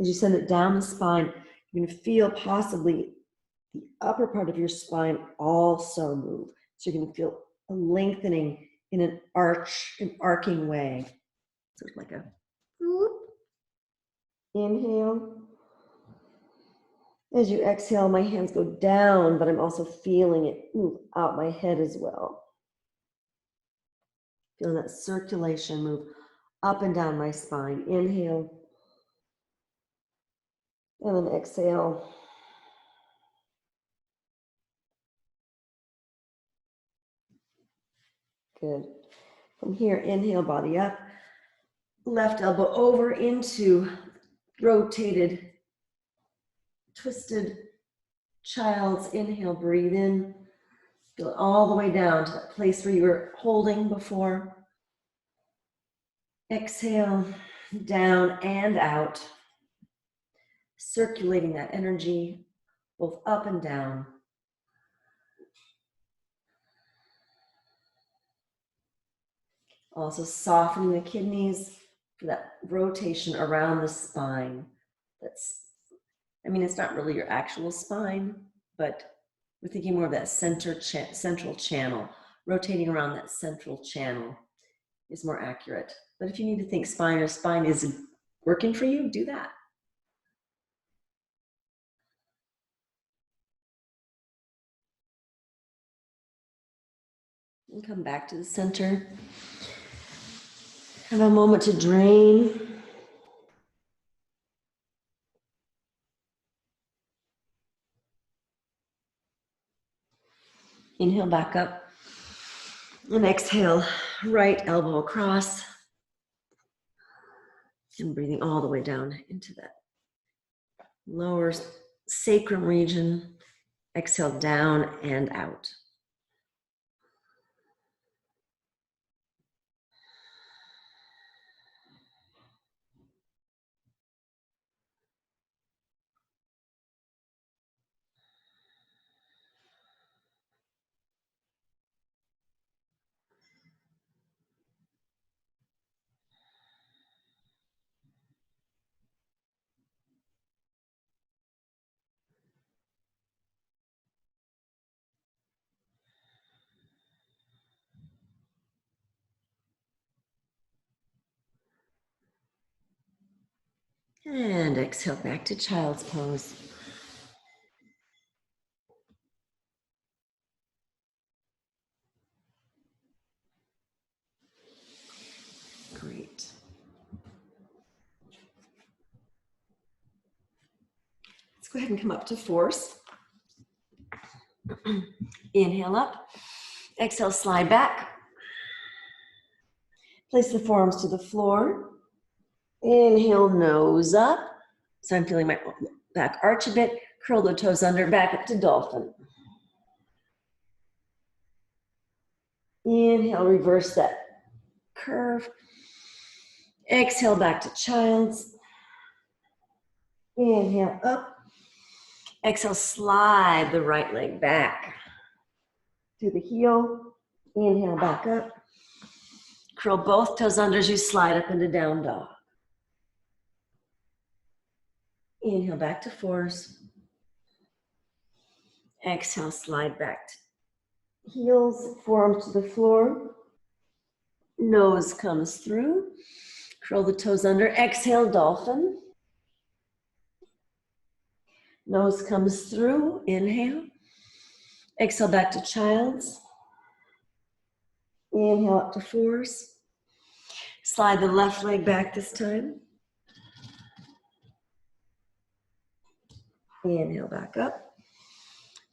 As you send it down the spine, you're going to feel possibly the upper part of your spine also move. So you're going to feel a lengthening in an arcing way. Sort of like a whoop. Inhale. As you exhale, my hands go down, but I'm also feeling it move out my head as well. Feeling that circulation move up and down my spine. Inhale. And then exhale. Good. From here, inhale, body up. Left elbow over into rotated, twisted child's. Inhale, breathe in. Feel it all the way down to that place where you were holding before. Exhale, down and out. Circulating that energy both up and down. Also softening the kidneys for that rotation around the spine. It's not really your actual spine, but we're thinking more of that central channel. Rotating around that central channel is more accurate. But if you need to think spine or spine is working for you, do that. And come back to the center. Have a moment to drain. Inhale back up. And exhale, right elbow across. And breathing all the way down into that lower sacrum region. Exhale down and out. And exhale back to child's pose. Great. Let's go ahead and come up to force. Inhale up. Exhale, slide back. Place the forearms to the floor. Inhale, nose up. So I'm feeling my back arch a bit. Curl the toes under, back up to dolphin. Inhale, reverse that curve. Exhale, back to child's. Inhale, up. Exhale, slide the right leg back to the heel. Inhale, back up. Curl both toes under as you slide up into down dog. Inhale, back to force. Exhale, slide back to heels, forearms to the floor. Nose comes through. Curl the toes under. Exhale, dolphin. Nose comes through. Inhale. Exhale, back to child's. Inhale, up to force. Slide the left leg back this time. Inhale, back up.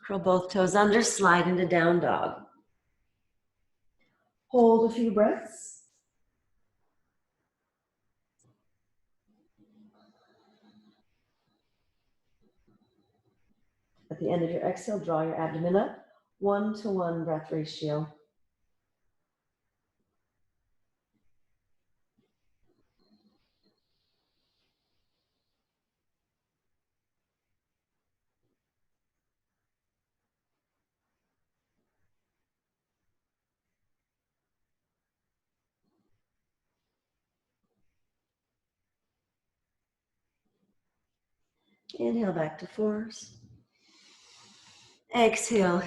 Curl both toes under, slide into down dog. Hold a few breaths. At the end of your exhale, draw your abdomen up. 1-to-1 breath ratio. Inhale back to fours. Exhale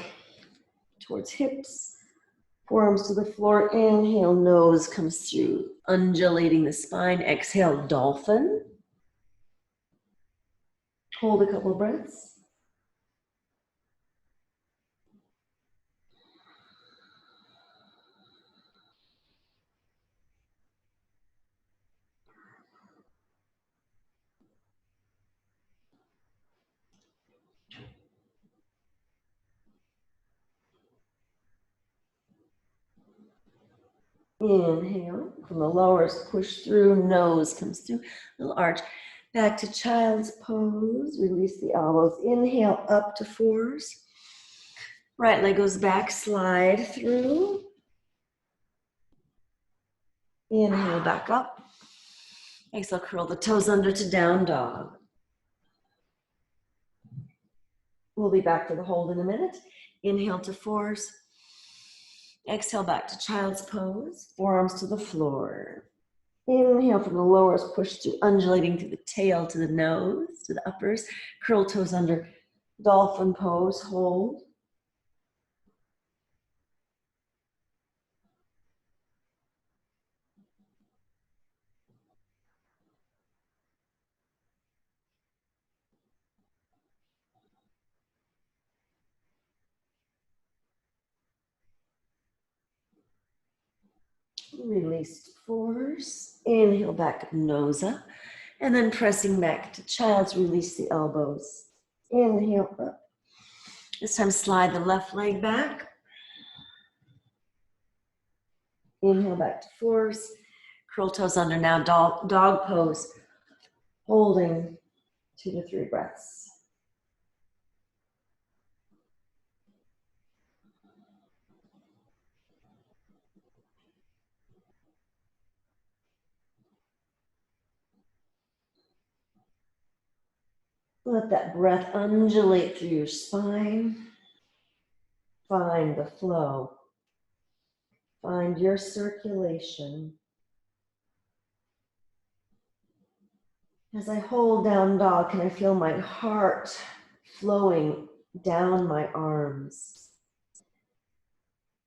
towards hips. Forearms to the floor. Inhale, nose comes through, undulating the spine. Exhale, dolphin. Hold a couple breaths. Inhale, from the lowers, push through, nose comes through, little arch. Back to child's pose, release the elbows. Inhale, up to fours. Right leg goes back, slide through. Inhale, back up. Exhale, curl the toes under to down dog. We'll be back to the hold in a minute. Inhale to fours. Exhale, back to child's pose. Forearms to the floor. Inhale from the lowers, push through, undulating through the tail to the nose, to the uppers. Curl toes under, dolphin pose, hold. Release to fours. Inhale back, nose up. And then pressing back to child's, release the elbows. Inhale up. This time slide the left leg back. Inhale back to fours. Curl toes under now, dog pose. Holding 2 to 3 breaths. Let that breath undulate through your spine. Find the flow. Find your circulation. As I hold down dog, can I feel my heart flowing down my arms?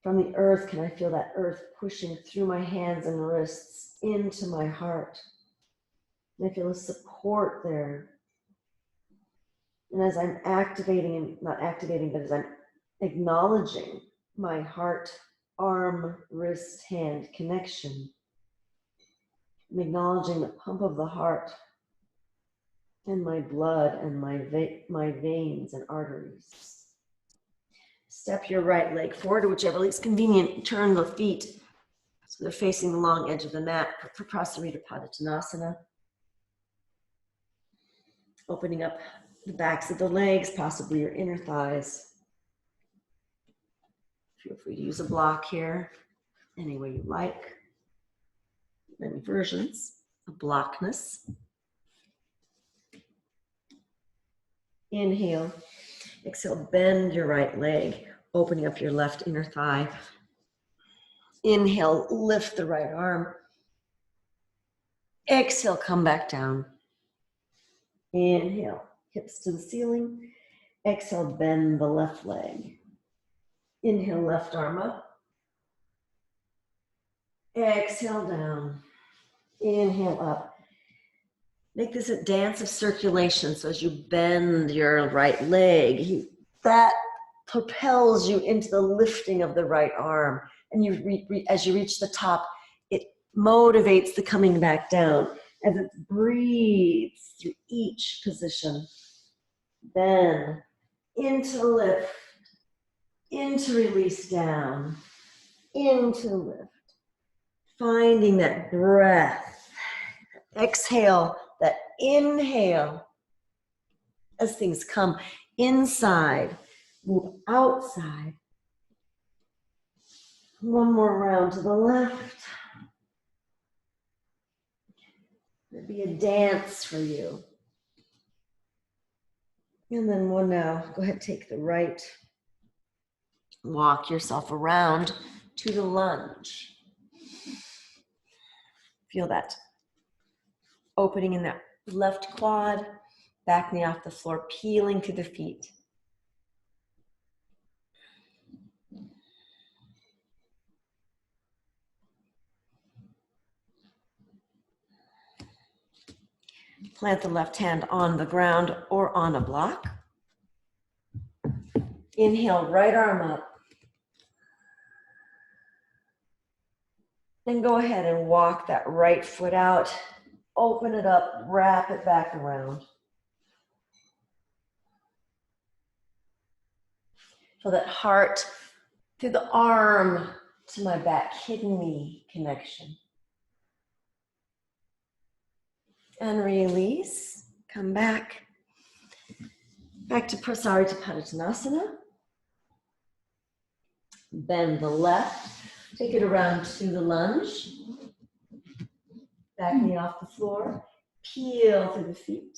From the earth, can I feel that earth pushing through my hands and wrists into my heart? Can I feel a support there? And as I'm activating, and not activating, but as I'm acknowledging my heart, arm, wrist, hand connection, I'm acknowledging the pump of the heart and my blood and my veins and arteries. Step your right leg forward, whichever least convenient. Turn the feet so they're facing the long edge of the mat for Prasarita Padottanasana. Opening up the backs of the legs, possibly your inner thighs. Feel free to use a block here, any way you like. Many versions of blockness. Inhale. Exhale, bend your right leg, opening up your left inner thigh. Inhale, lift the right arm. Exhale, come back down. Inhale, hips to the ceiling. Exhale, bend the left leg. Inhale, left arm up. Exhale, down. Inhale, up. Make this a dance of circulation. So as you bend your right leg, that propels you into the lifting of the right arm. And as you reach the top, it motivates the coming back down as it breathes through each position. Then into lift, into release down, into lift. Finding that breath. Exhale, that inhale as things come inside, move outside. One more round to the left. It'll be a dance for you. And then one now, go ahead, take the right. Walk yourself around to the lunge. Feel that opening in that left quad. Back knee off the floor, peeling through the feet. Plant the left hand on the ground or on a block. Inhale, right arm up. Then go ahead and walk that right foot out. Open it up, wrap it back around. Feel that heart through the arm to my back kidney connection. And release. Come back. Back to Prasarita Padottanasana. Bend the left. Take it around to the lunge. Back knee off the floor. Peel through the feet.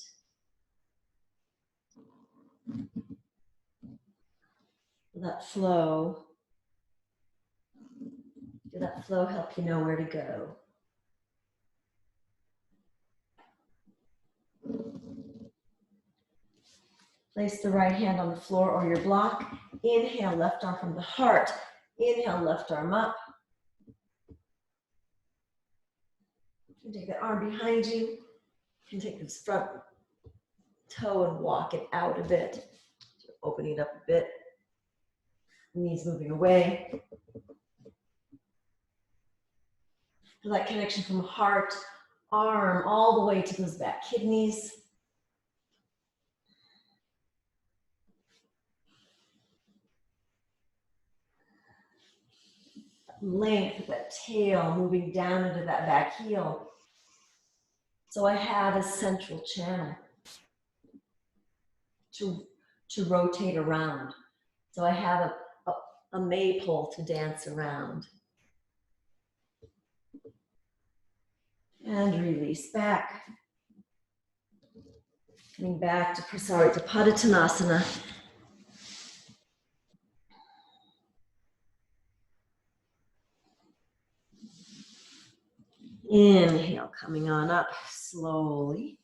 That flow. Did that flow help you know where to go? Place the right hand on the floor or your block. Inhale, left arm from the heart. Inhale, left arm up. You can take the arm behind you. You can take this front toe and walk it out a bit. So opening it up a bit. Knees moving away. Feel that connection from heart, arm, all the way to those back kidneys. Length of that tail moving down into that back heel. So I have a central channel to rotate around. So I have a maypole to dance around. And release back. Coming back to Prasarita Padottanasana. Inhale, coming on up slowly.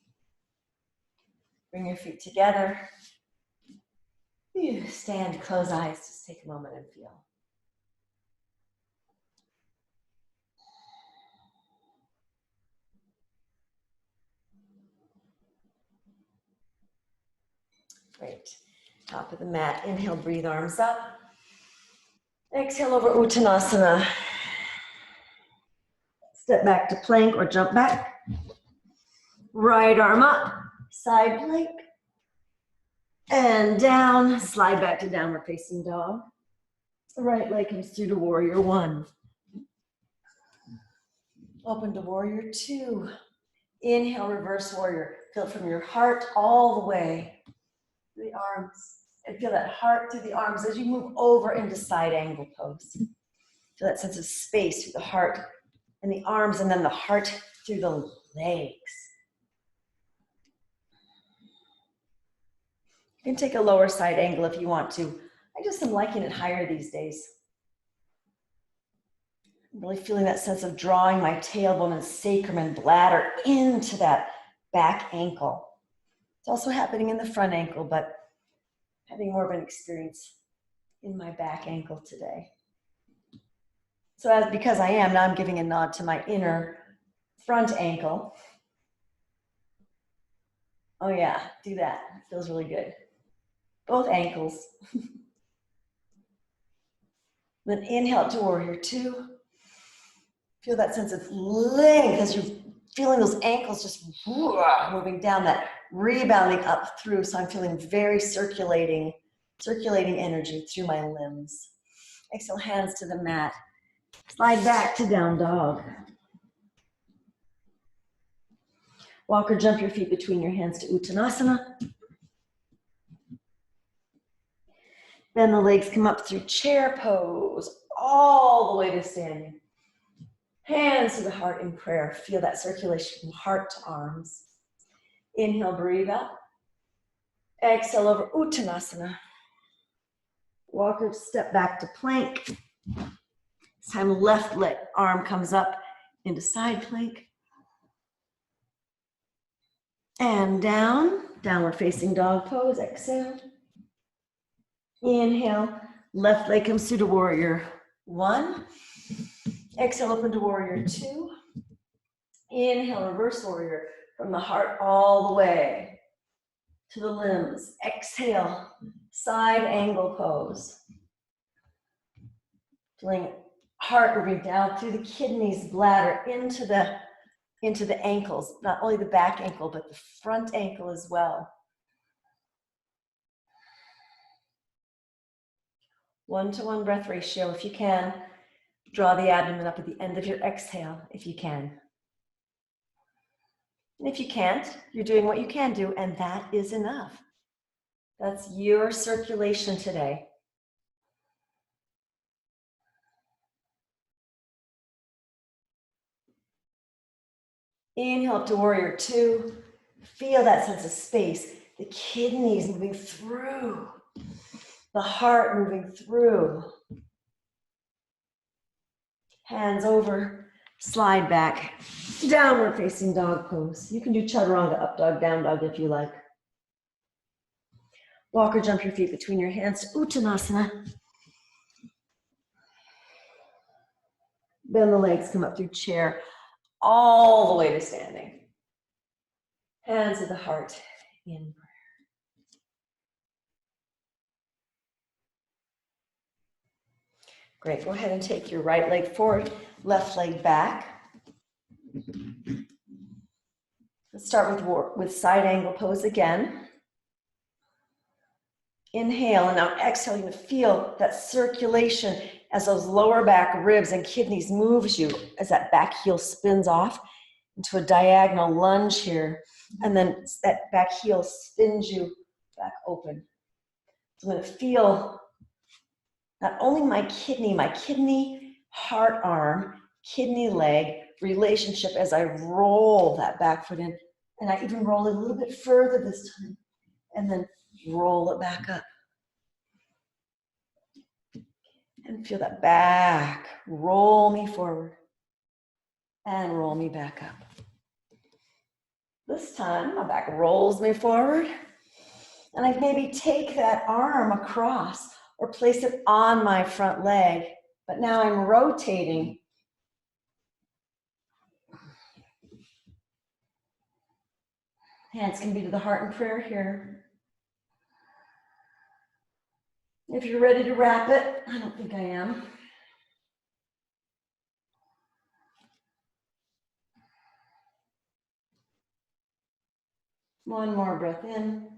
Bring your feet together. You stand, close eyes, just take a moment and feel. Great. Top of the mat. Inhale, breathe arms up. Exhale over Uttanasana. Step back to plank or jump back. Right arm up, side plank. And down, slide back to downward facing dog. The right leg comes through to warrior one. Open to warrior two. Inhale, reverse warrior. Feel it from your heart all the way to the arms. And feel that heart through the arms as you move over into side angle pose. Feel that sense of space through the heart and the arms, and then the heart through the legs. You can take a lower side angle if you want to. I just am liking it higher these days. I'm really feeling that sense of drawing my tailbone and sacrum and bladder into that back ankle. It's also happening in the front ankle, but having more of an experience in my back ankle today. So because I am, now I'm giving a nod to my inner front ankle. Oh yeah, do that. It feels really good. Both ankles. Then inhale to warrior two. Feel that sense of length as you're feeling those ankles just moving down, that rebounding up through. So I'm feeling very circulating energy through my limbs. Exhale, hands to the mat. Slide back to down dog. Walk or jump your feet between your hands to Uttanasana. Then the legs come up through chair pose, all the way to standing. Hands to the heart in prayer. Feel that circulation from heart to arms. Inhale, breathe up. Exhale over Uttanasana. Walk or step back to plank. This time left leg arm comes up into side plank. And down, downward facing dog pose, exhale. Inhale, left leg comes through to warrior one. Exhale, open to warrior two. Inhale, reverse warrior from the heart all the way to the limbs. Exhale, side angle pose. Feeling heart moving down through the kidneys, bladder, into the ankles, not only the back ankle, but the front ankle as well. 1-to-1 breath ratio. If you can, draw the abdomen up at the end of your exhale, if you can. And if you can't, you're doing what you can do, and that is enough. That's your circulation today. Inhale up to warrior two. Feel that sense of space. The kidneys moving through. The heart moving through. Hands over, slide back. Downward facing dog pose. You can do chaturanga, up dog, down dog if you like. Walk or jump your feet between your hands to Uttanasana. Bend the legs, come up through chair, all the way to standing. Hands at the heart, in prayer. Great, go ahead and take your right leg forward, left leg back. Let's start with side angle pose again. Inhale, and now exhale, you're gonna feel that circulation as those lower back ribs and kidneys moves you, as that back heel spins off into a diagonal lunge here. And then that back heel spins you back open. So I'm gonna feel not only my kidney, heart arm, kidney leg relationship as I roll that back foot in. And I even roll it a little bit further this time. And then roll it back up. And feel that back, roll me forward. And roll me back up. This time, my back rolls me forward. And I maybe take that arm across or place it on my front leg. But now I'm rotating. Hands can be to the heart in prayer here. If you're ready to wrap it, I don't think I am. One more breath in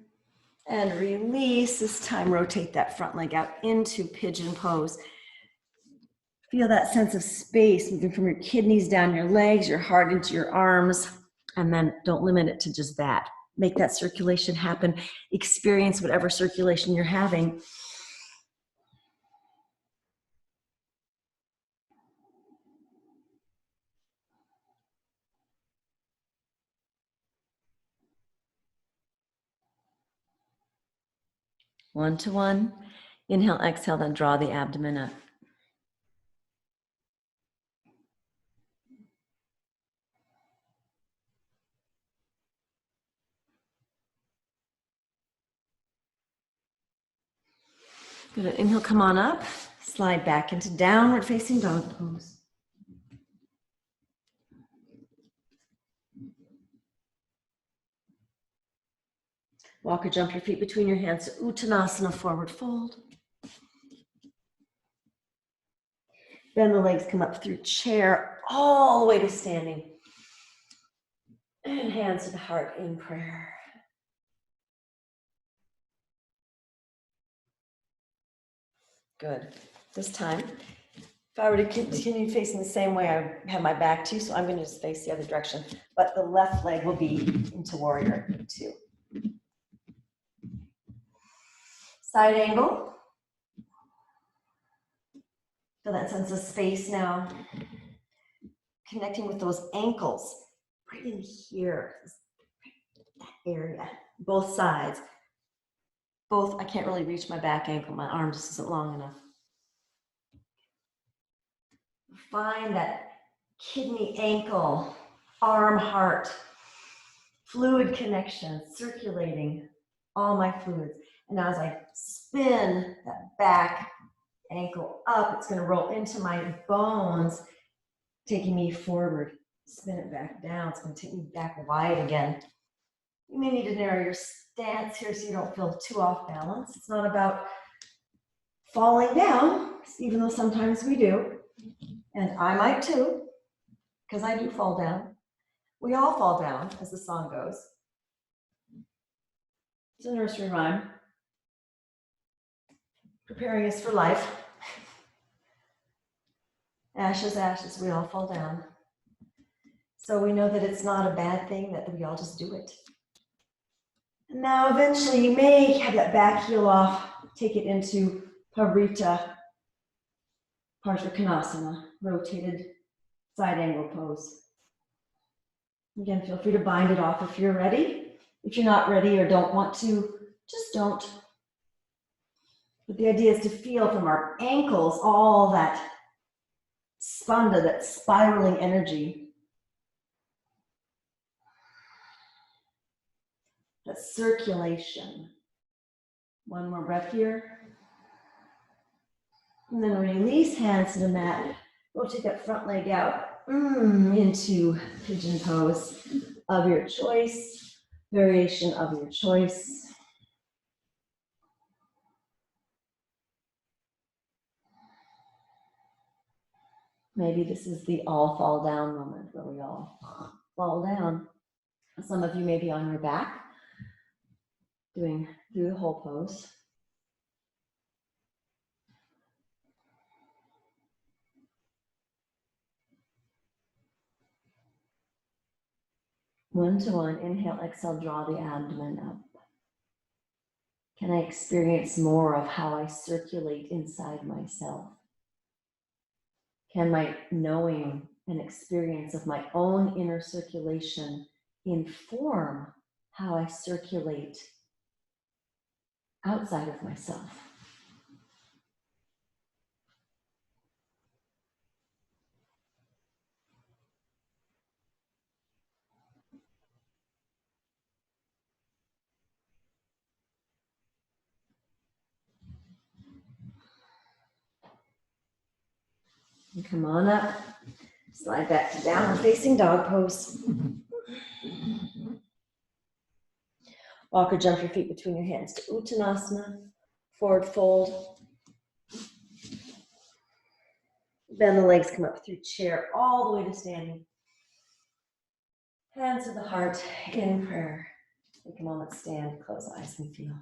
and release. This time, rotate that front leg out into pigeon pose. Feel that sense of space moving from your kidneys down your legs, your heart into your arms, and then don't limit it to just that. Make that circulation happen. Experience whatever circulation you're having. One to one. Inhale, exhale, then draw the abdomen up. Good. Inhale, come on up. Slide back into downward facing dog pose. Walk or jump your feet between your hands to Uttanasana, forward fold. Bend the legs, come up through chair, all the way to standing. And hands to the heart in prayer. Good. This time, if I were to continue facing the same way, I have my back to you, so I'm going to just face the other direction. But the left leg will be into warrior two. Side angle. Feel that sense of space now. Connecting with those ankles right in here, that area, both sides. Both, I can't really reach my back ankle. My arm just isn't long enough. Find that kidney, ankle, arm, heart fluid connection, circulating all my fluids. And now as I spin that back ankle up, it's going to roll into my bones, taking me forward. Spin it back down. It's going to take me back wide again. You may need to narrow your stance here so you don't feel too off balance. It's not about falling down, even though sometimes we do. And I might too, because I do fall down. We all fall down, as the song goes. It's a nursery rhyme, preparing us for life. Ashes, ashes, we all fall down. So we know that it's not a bad thing, that we all just do it. And now eventually you may have that back heel off, take it into Parita, Konasana, rotated side angle pose. Again, feel free to bind it off if you're ready. If you're not ready or don't want to, just don't. But the idea is to feel from our ankles all that spanda, that spiraling energy, that circulation. One more breath here. And then release hands to the mat. Rotate that front leg out into pigeon pose of your choice, variation of your choice. Maybe this is the all fall down moment where we all fall down. Some of you may be on your back, doing through the whole pose. One to one, inhale, exhale, draw the abdomen up. Can I experience more of how I circulate inside myself? Can my knowing and experience of my own inner circulation inform how I circulate outside of myself? And come on up, slide back to downward facing dog pose. Walk or jump your feet between your hands to Uttanasana, forward fold. Bend the legs, come up through chair all the way to standing. Hands to the heart in prayer. Take a moment, stand, close eyes and feel.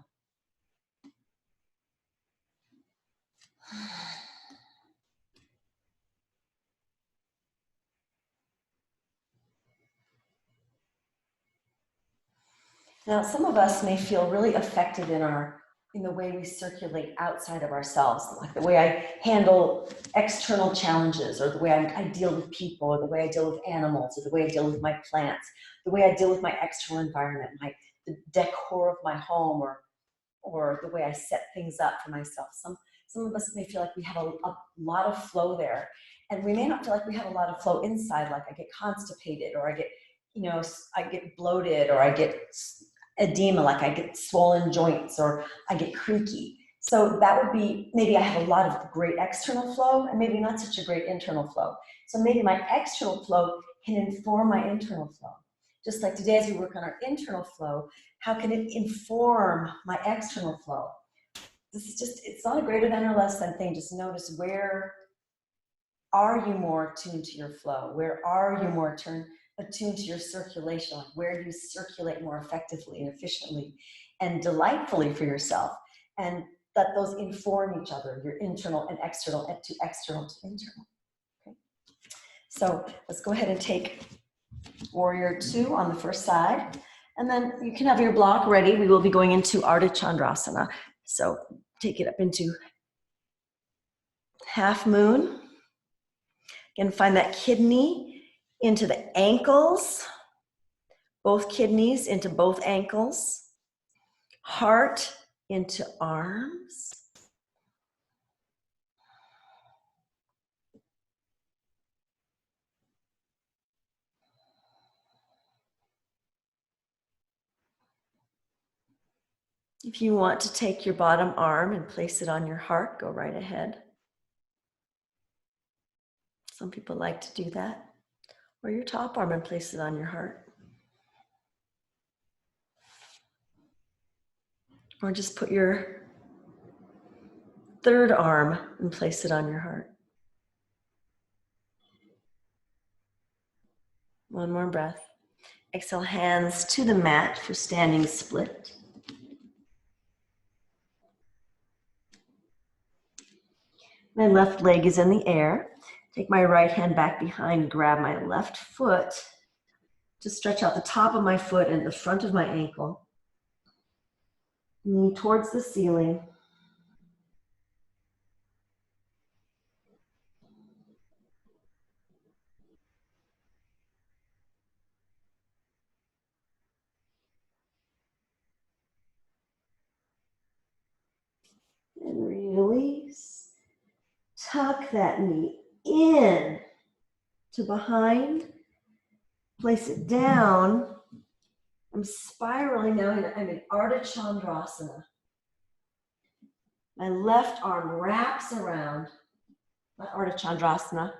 Now, some of us may feel really affected in the way we circulate outside of ourselves, like the way I handle external challenges, or the way I deal with people, or the way I deal with animals, or the way I deal with my plants, the way I deal with my external environment, the decor of my home, or the way I set things up for myself. Some of us may feel like we have a lot of flow there, and we may not feel like we have a lot of flow inside, like I get constipated, or I get bloated, or I get edema, like I get swollen joints, or I get creaky. So that would be, maybe I have a lot of great external flow and maybe not such a great internal flow. So maybe my external flow can inform my internal flow. Just like today, as we work on our internal flow, how can it inform my external flow? This is just, it's not a greater than or less than thing. Just notice, where are you more attuned to your flow? Where are you more attuned to your circulation? Like, where do you circulate more effectively and efficiently and delightfully for yourself? And let those inform each other, your internal and external, and to external to internal. Okay. So let's go ahead and take Warrior 2 on the first side. And then you can have your block ready. We will be going into Ardha Chandrasana. So take it up into half moon. Again, find that kidney into the ankles, both kidneys into both ankles, heart into arms. If you want to take your bottom arm and place it on your heart, go right ahead. Some people like to do that. Or your top arm and place it on your heart. Or just put your third arm and place it on your heart. One more breath. Exhale, hands to the mat for standing split. My left leg is in the air. Take my right hand back behind, grab my left foot. Just stretch out the top of my foot and the front of my ankle. Knee towards the ceiling. And release. Tuck that knee in to behind. Place it down. I'm spiraling now. I'm in Ardha Chandrasana. My left arm wraps around, not Ardha Chandrasana,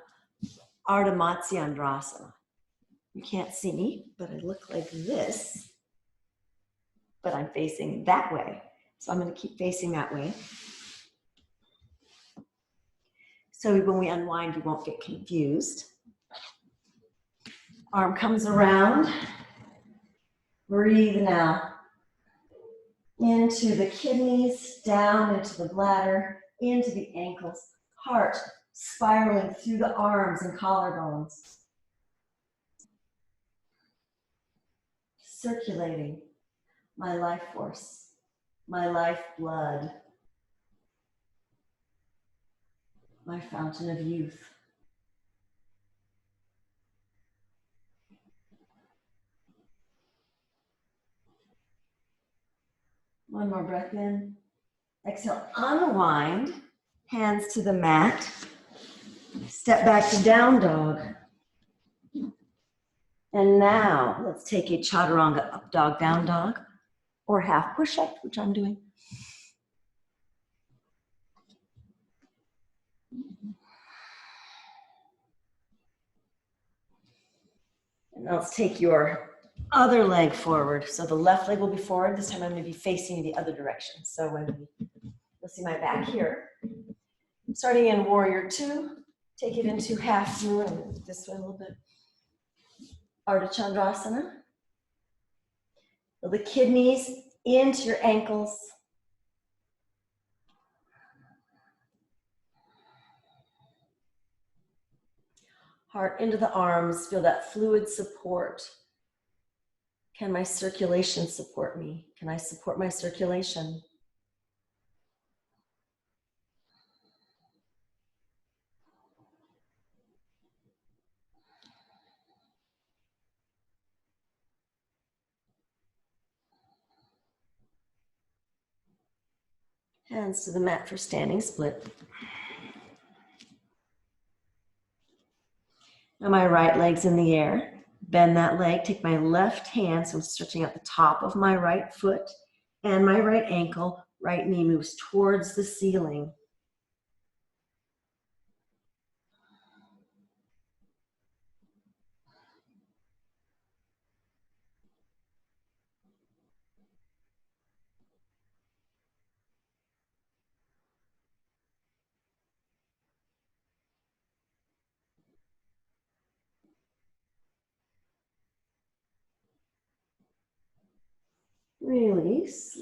Ardha Matsyendrasana. You can't see me, but I look like this, but I'm facing that way. So I'm going to keep facing that way. So when we unwind, you won't get confused. Arm comes around. Breathe now. Into the kidneys, down into the bladder, into the ankles, heart spiraling through the arms and collarbones. Circulating my life force, my life blood, my fountain of youth. One more breath in. Exhale, unwind, hands to the mat. Step back to down dog. And now let's take a chaturanga up dog, down dog, or half push-up, which I'm doing. And now let's take your other leg forward. So the left leg will be forward. This time I'm going to be facing the other direction. So you'll see my back here. Starting in warrior two, take it into half moon. I'm going to this way a little bit. Ardha Chandrasana. The kidneys into your ankles. Heart into the arms. Feel that fluid support. Can my circulation support me? Can I support my circulation? Hands to the mat for standing split. Now my right leg's in the air. Bend that leg, take my left hand, so I'm stretching out the top of my right foot and my right ankle. Right knee moves towards the ceiling. Release.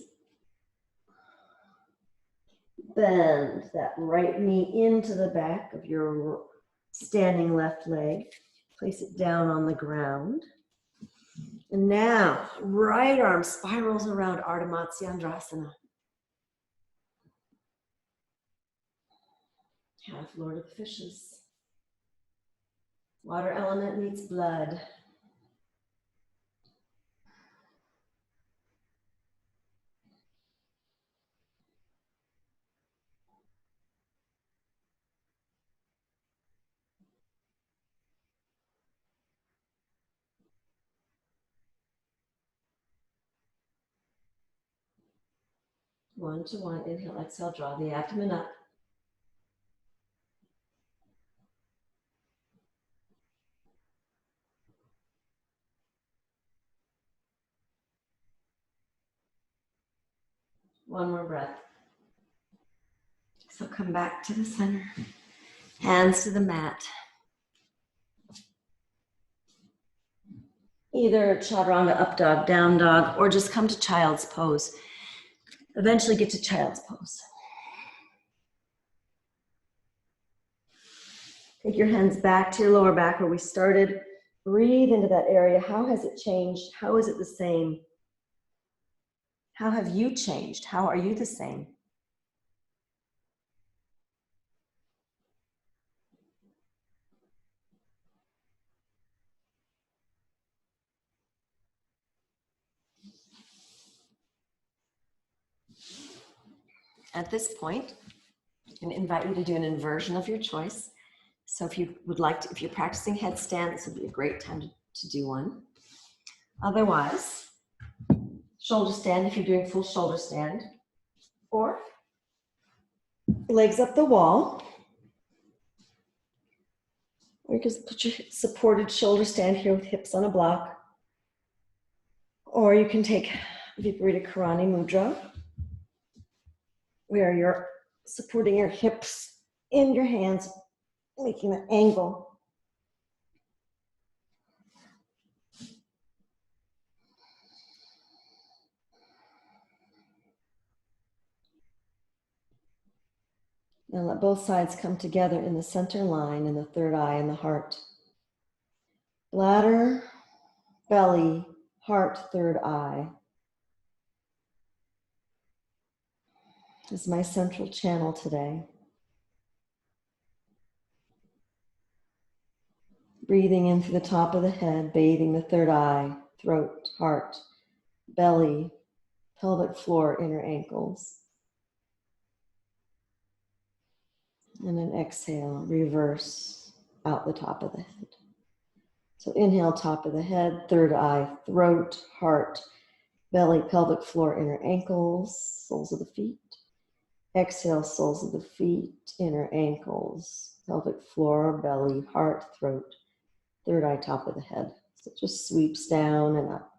Bend that right knee into the back of your standing left leg. Place it down on the ground. And now, right arm spirals around Ardha Matsyendrasana. Half Lord of the Fishes. Water element meets blood. one to one. Inhale, exhale, draw the abdomen up. One more breath. So come back to the center. Hands to the mat. Either chaturanga, up dog, down dog, or just come to child's pose. Eventually get to child's pose. Take your hands back to your lower back where we started. Breathe into that area. How has it changed? How is it the same? How have you changed? How are you the same? At this point, I'm going to invite you to do an inversion of your choice. So if you would like to, if you're practicing headstand, this would be a great time to do one. Otherwise, shoulder stand if you're doing full shoulder stand, or legs up the wall. Or you can put your supported shoulder stand here with hips on a block. Or you can take Viparita Karani Mudra, where you're supporting your hips in your hands, making an angle. Now let both sides come together in the center line in the third eye and the heart. Bladder, belly, heart, third eye is my central channel today. Breathing in through the top of the head, bathing the third eye, throat, heart, belly, pelvic floor, inner ankles. And then exhale, reverse out the top of the head. So inhale, top of the head, third eye, throat, heart, belly, pelvic floor, inner ankles, soles of the feet. Exhale, soles of the feet, inner ankles, pelvic floor, belly, heart, throat, third eye, top of the head. So it just sweeps down and up.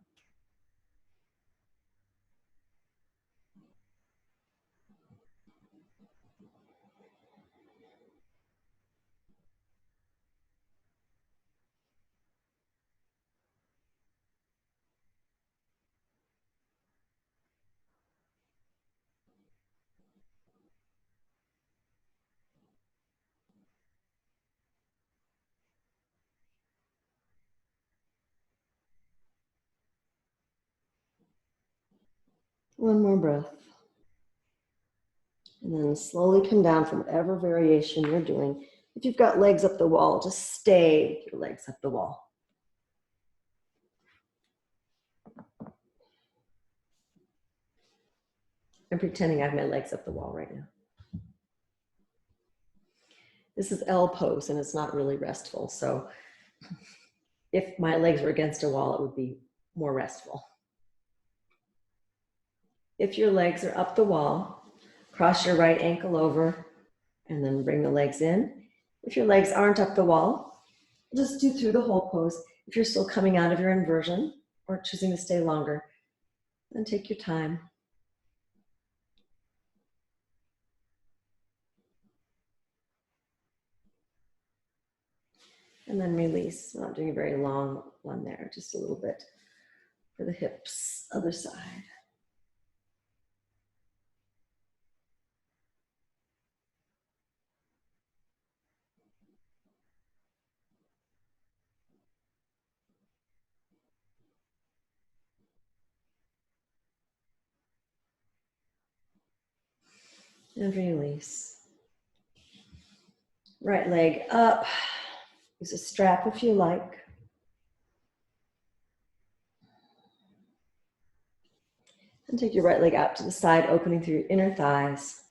One more breath. And then slowly come down from whatever variation you're doing. If you've got legs up the wall, just stay with your legs up the wall. I'm pretending I have my legs up the wall right now. This is L pose and it's not really restful. So if my legs were against a wall, it would be more restful. If your legs are up the wall, cross your right ankle over and then bring the legs in. If your legs aren't up the wall, just do through the whole pose. If you're still coming out of your inversion or choosing to stay longer, then take your time. And then release. Not doing a very long one there, just a little bit for the hips, other side. And release. Right leg up. Use a strap if you like. And take your right leg out to the side, opening through your inner thighs.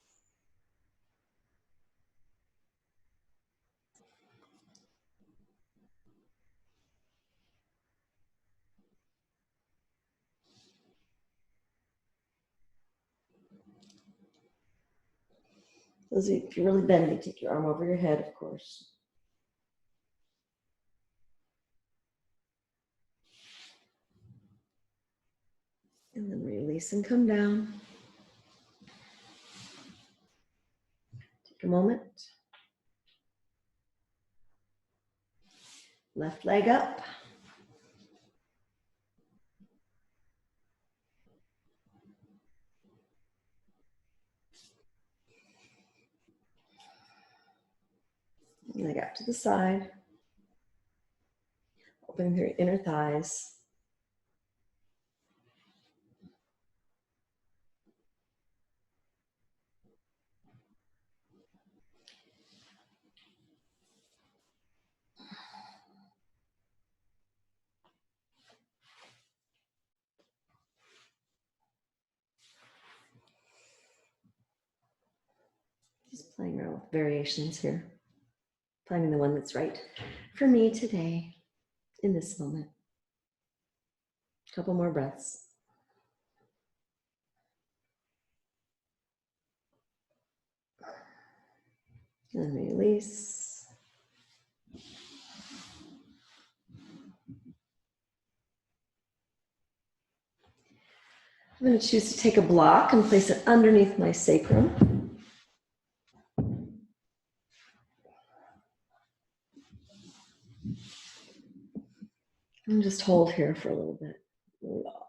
So if you're really bendy, take your arm over your head, of course. And then release and come down. Take a moment. Left leg up. Leg out to the side. Opening through your inner thighs. Just playing around with variations here. Finding the one that's right for me today, in this moment. A couple more breaths. And release. I'm going to choose to take a block and place it underneath my sacrum. And just hold here for a little bit.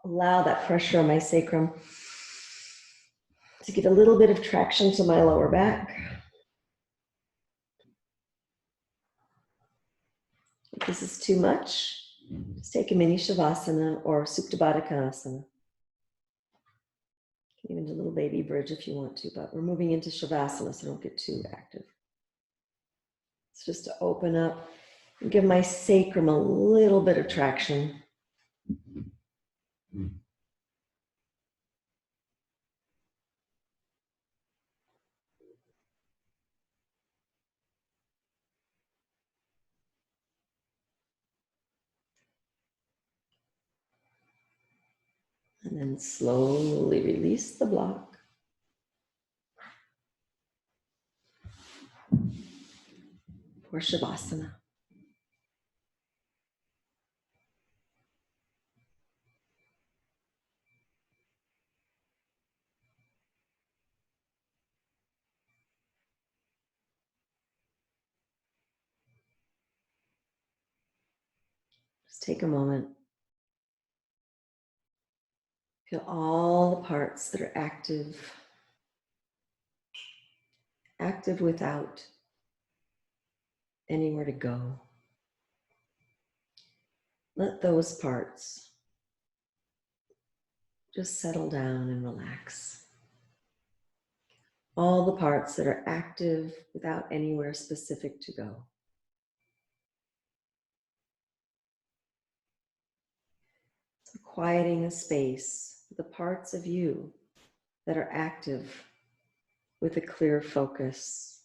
Allow that pressure on my sacrum to give a little bit of traction to my lower back. If this is too much, just take a mini Shavasana or Supta Baddha Konasana. Even a little baby bridge if you want to, but we're moving into Shavasana, so don't get too active. It's just to open up and give my sacrum a little bit of traction. And then slowly release the block. For Shavasana. Just take a moment. Feel all the parts that are active without anywhere to go. Let those parts just settle down and relax. All the parts that are active without anywhere specific to go. So quieting a space, the parts of you that are active with a clear focus.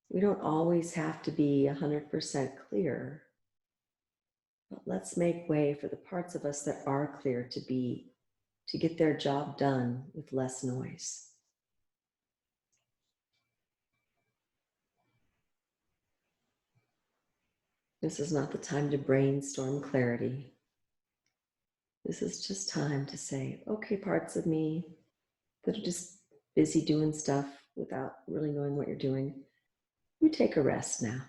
We don't always have to be 100% clear, but let's make way for the parts of us that are clear to get their job done with less noise. This is not the time to brainstorm clarity. This is just time to say, okay, parts of me that are just busy doing stuff without really knowing what you're doing, you take a rest now.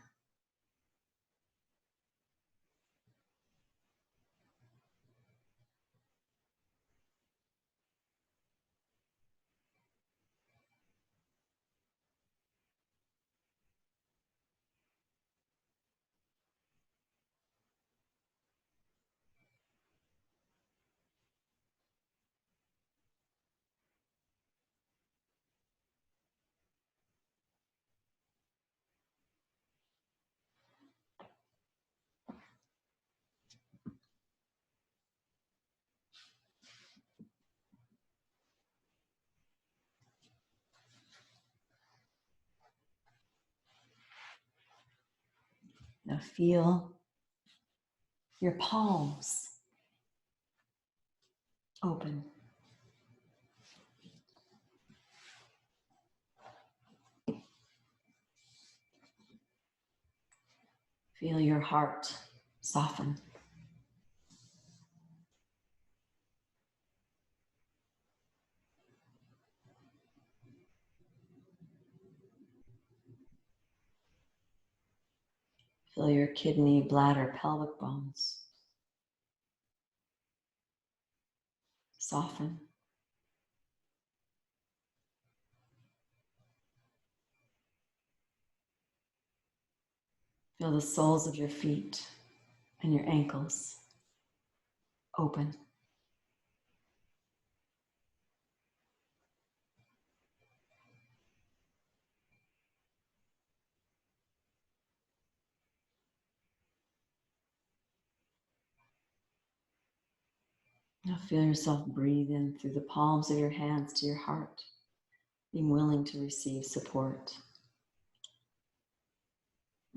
Now feel your palms open. Feel your heart soften. Feel your kidney, bladder, pelvic bones soften. Feel the soles of your feet and your ankles open. Now feel yourself breathe in through the palms of your hands to your heart, being willing to receive support.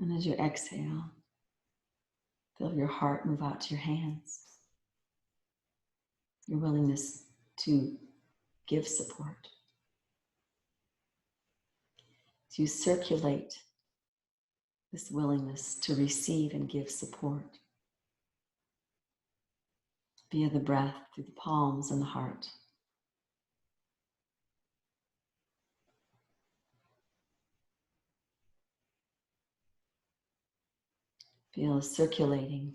And as you exhale, feel your heart move out to your hands, your willingness to give support, to circulate this willingness to receive and give support via the breath through the palms and the heart. Feel circulating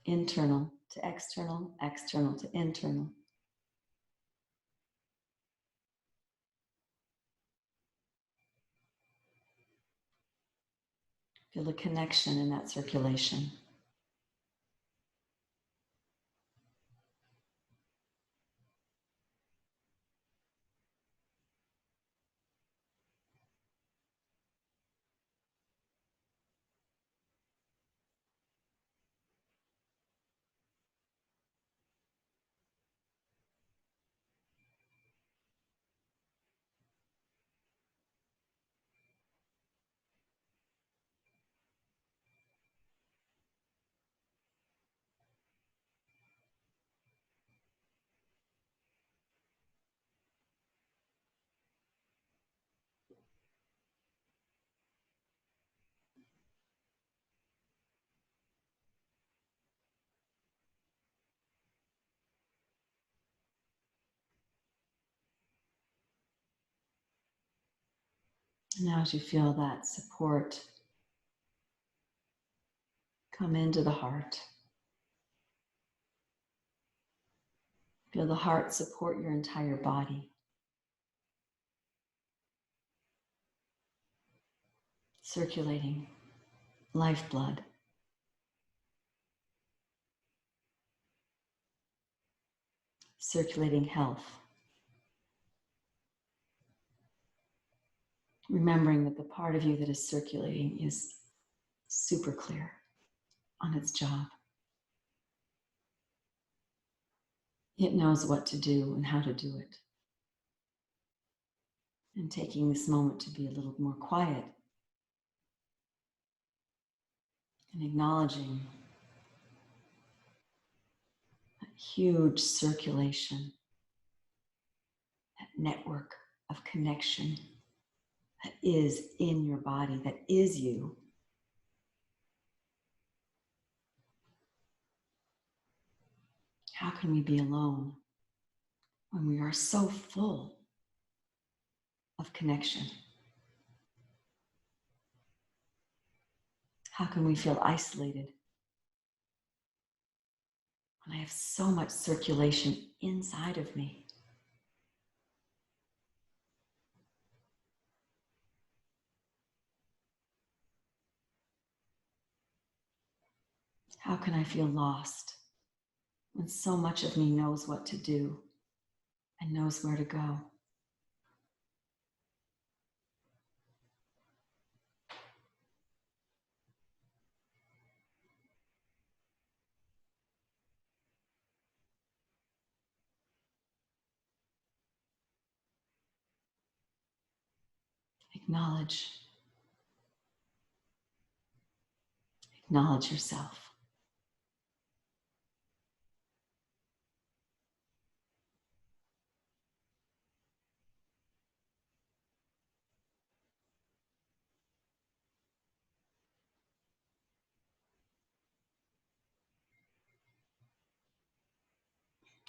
internal to external, external to internal. Feel a connection in that circulation. And now as you feel that support come into the heart, feel the heart support your entire body, circulating lifeblood, circulating health. Remembering that the part of you that is circulating is super clear on its job. It knows what to do and how to do it. And taking this moment to be a little more quiet and acknowledging that huge circulation, that network of connection that is in your body, that is you. How can we be alone when we are so full of connection? How can we feel isolated when I have so much circulation inside of me? How can I feel lost when so much of me knows what to do and knows where to go? Acknowledge yourself.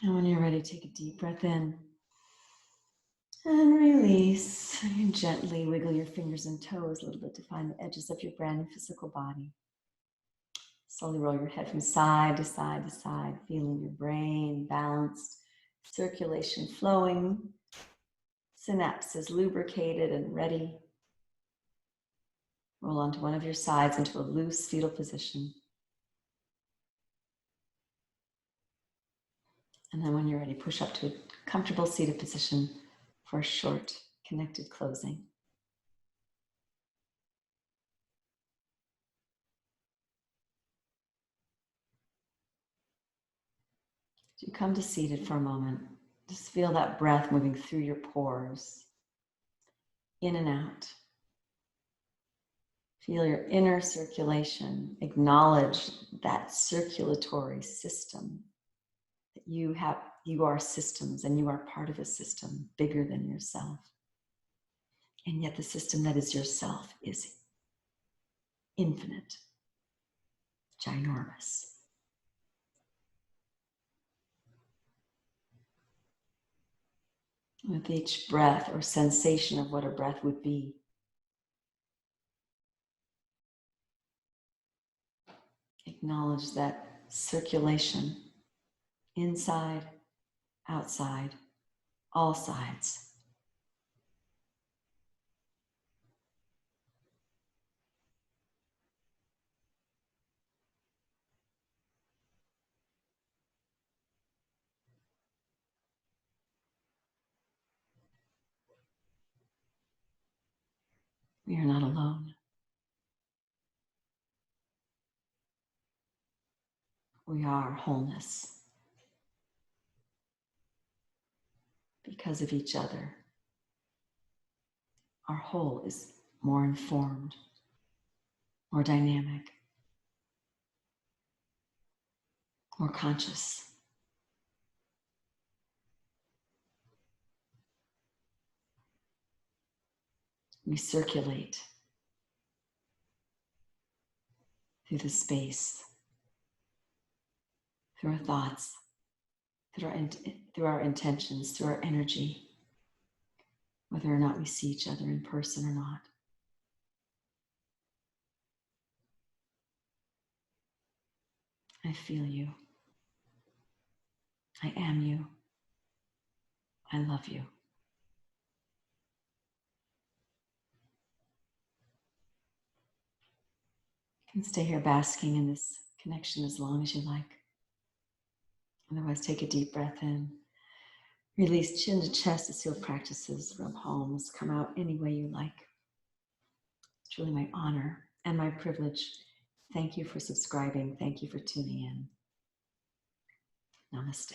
And when you're ready, take a deep breath in and release. And gently wiggle your fingers and toes a little bit to find the edges of your brand new physical body. Slowly roll your head from side to side to side, feeling your brain balanced, circulation flowing, synapses lubricated and ready. Roll onto one of your sides into a loose fetal position. And then when you're ready, push up to a comfortable seated position for a short, connected closing. As you come to seated for a moment, just feel that breath moving through your pores, in and out. Feel your inner circulation. Acknowledge that circulatory system. That you are systems and you are part of a system bigger than yourself. And yet the system that is yourself is infinite, ginormous. With each breath or sensation of what a breath would be, acknowledge that circulation inside, outside, all sides. We are not alone. We are wholeness because of each other. Our whole is more informed, more dynamic, more conscious. We circulate through the space, through our thoughts, through our intentions, through our energy, whether or not we see each other in person or not. I feel you. I am you. I love you. You can stay here basking in this connection as long as you like. Otherwise, take a deep breath in. Release chin to chest as seal practices from homes. Come out any way you like. It's truly my honor and my privilege. Thank you for subscribing. Thank you for tuning in. Namaste.